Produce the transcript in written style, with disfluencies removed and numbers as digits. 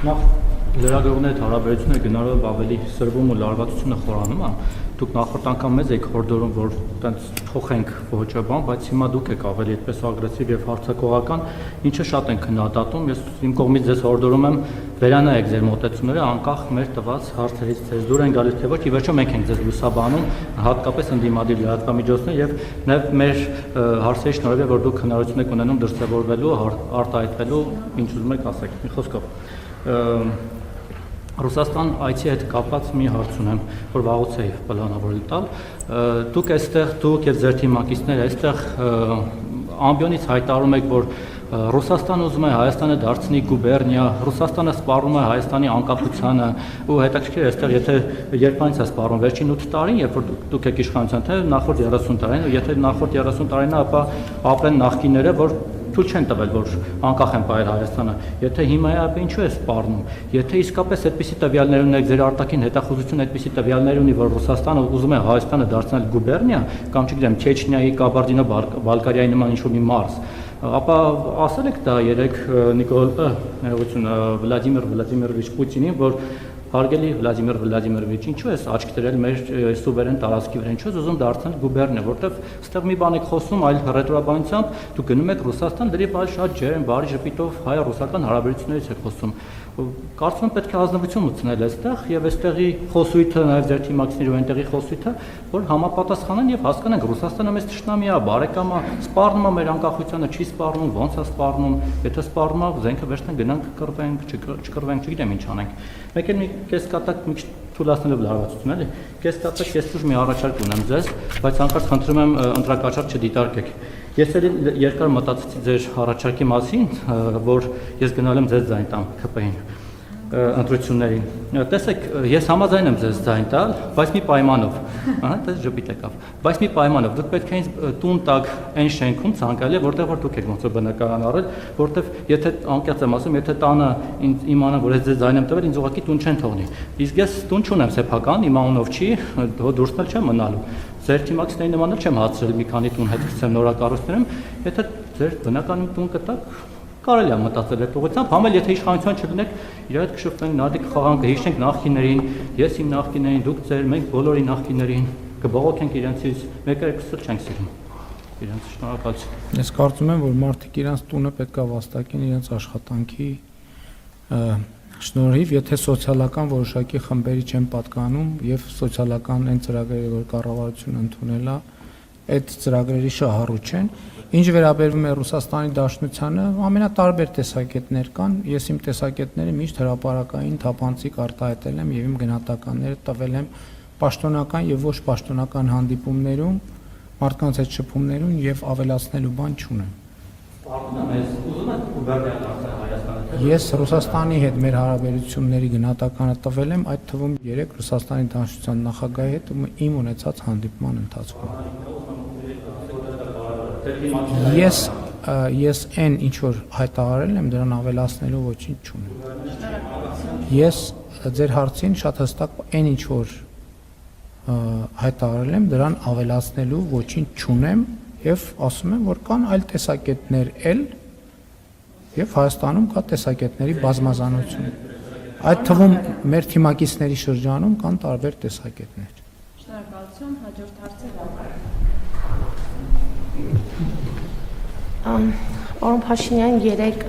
Նախ լրագրողների հարաբերությունները գնալով ավելի սրվում ու լարվածությունը խորանում է, դուք նախորդ անգամ մեզ եք հորդորում, որ տենց փոխենք ոճը բան, բայց հիմա դուք եք ավելի այդպես ագրեսիվ եւ հարձակողական, ինչը շատ են քննադատում, ես իմ կողմից ձեզ հորդորում եմ վերանայեք ձեր մոտեցումները, անկախ մեր տված հարցերից ձեզ դուր են գալիս թե ոչ, ի վերջո մենք ենք ձեզ լուսաբանում, հատկապես ընդդիմադիր լրատվամիջոցներ եւ նաեւ մեր հարցերի շնորհիվ է, որ դուք հնարավորություն եք ունենում դրսևորվելու, արտահայտվելու, ինչ ուզում եք ասեք, մի խոսքով Ռուսաստան այցի հետ կապված մի հարց ունեմ, որ վաղուց էի պլանավորել տալ։ Դուք այստեղ, դուք եւ ձեր թիմակիցները այստեղ ամբիոնից հայտարարում եք, որ Ռուսաստանը ուզում է Հայաստանը դարձնի գուբերնիա, Ռուսաստանը սպառնում է Հայաստանի անկախությանը, ու հետաքրքիր է այստեղ, եթե երբանից է սպառում, վերջին 8 տարին, երբ որ դուք եք իշխանության, թե նախորդ 30 տարին, եթե նախորդ 30 տարին է, ապա ապրեն նախկինները, որ թույլ չեն տվել, որ անկախ են պահել Հայաստանը։ Եթե հիմա է, ապա ինչու է սպառնում։ Եթե իսկապես այդպիսի տվյալներ ունեք, ձեր արտաքին հետախուզությունը այդպիսի տվյալներ ունի, որ Ռուսաստանը ուզում է Հայաստանը դարձնել գուբերնիա, կամ չգիտեմ, Չեչնիայի, Կաբարդինո-Բալկարիայի նման ինչ-որ մի մարզ, ապա ասել եք դա երեք Վլադիմիր Վլադիմիրովիչ Պուտինին, որ հարգելի Վլադիմիր Վլադիմիրովիչ, ինչու ես աչք դրել մեր սուվերեն տարածքի վրա, ինչու ես ուզում դարձնել գուբերնիա, որտեվ այստեղ մի բան եք խոսում, այլ ռետրոբանությամբ դուք գնում եք Ռուսաստան, դրի բար շատ ջերմ, բարի ժպիտով հայ-ռուսական հարաբերություններից եք խոսում։ Կարծում եմ պետք է ազնվություն մտցնել այստեղ եւ այստեղի խոսույթը, նաեւ ձեր թիմակիցների ու այնտեղի խոսույթը, որ համապատասխանեն եւ հասկանանք Ռուսաստանը մեզ թշնամի է, բարեկամ է, սպառնում է մեր անկախությանը, չի սպառնում, ոնց է սպառնում, եթե սպառնում է, զենքը վերցնենք, գնանք կռվենք, չկռվենք, չգիտեմ ինչ անենք։ Մեկ էլ մի կեսկատակ մի թույլատնելով լարվածություն էլի, կեսկատակ կեսուր մի առաջարկ ունեմ ձեզ, բայց անկարծ խնդրում եմ ընտրակաշառք չդիտարկեք։ Ես էլի երկար մտածեցի ձեր առաջարկի մասին, որ ես գնալ եմ ձեզ ձայն տամ ԿՊ-ին ընտրություններին։ Տեսեք, ես համաձայն եմ ձեզ ձայն տալ, բայց մի պայմանով, դες ժպիտ եկավ, բայց մի պայմանով, դուք պետք է ինձ տուն տակ այն շենքում ցանկալի է, որտեղ որ դուք եք ոնց որ բնակարան առել, որտեղ եթե անկեղծ եմ ասում, եթե տանը իմանան, որ ես ձեզ ձայն եմ տվել, ինձ ուղղակի տուն չեն թողնի։ Իսկ ես տուն չունեմ սեփական, իմ անունով չի, դուրսն էլ չեմ մնալու։ Ձեր թիմակիցների նման էլ չեմ հացրել մի քանի տուն հետքրծեմ նորակառուցներում, եթե ձեր բնականում տուն կտակ, կարելի է մտածել այդ ուղղությամբ, համել եթե իշխանություն չլինեք, իր հետ կշփվենք, նարդիկ խաղանք, կհիշենք նախկիներին, ես իմ նախկիներին, դուք ձեր, մենք բոլորի նախկիներին, կբողոքենք իրենցից, մեկը քսել չենք սիրում։ Իրենց շնորհակալություն։ Ես կարծում եմ, որ մարդիկ իրենց տունը պետք է վաստակեն իրենց աշխատանքի շնորհիվ, եթե սոցիալական որոշակի խմբերի չեն պատկանում եւ սոցիալական այն ծրագրերը, որ կառավարությունը ընդունել է, այդ ծրագրերի շահառու չեն։ Ինչ վերաբերվում է Ռուսաստանի Դաշնությանը, ամենատարբեր տեսակետներ կան։ Ես իմ տեսակետները միշտ հրապարակային թափանցիկ արտահայտել եմ եւ իմ գնահատականները տվել եմ պաշտոնական եւ ոչ պաշտոնական հանդիպումներում, մարդկանց հետ շփումներում եւ ավելացնելու բան չունեմ։ Ես Ռուսաստանի հետ մեր հարաբերությունների գնահատականը տվել եմ, այդ թվում 3 Ռուսաստանի Դաշնության նախագահի հետ իմ ունեցած հանդիպման ընթացքում։ Ես այն ինչ որ հայտարարել եմ, դրան ավելացնելու ոչինչ չունեմ։ Ես ձեր հարցին շատ հստակ այն ինչ որ հայտարարել եմ, դրան ավելացնելու ոչինչ չունեմ եւ ասում եմ, որ կան այլ տեսակետներ էլ եւ Հայաստանում կա տեսակետների բազմազանություն։ Այդ թվում մեր թիմակիցների շրջանում կան տարբեր տեսակետներ։ Շնորհակալություն, հաջորդ հարցը։ Պարոն Փաշինյան, երեք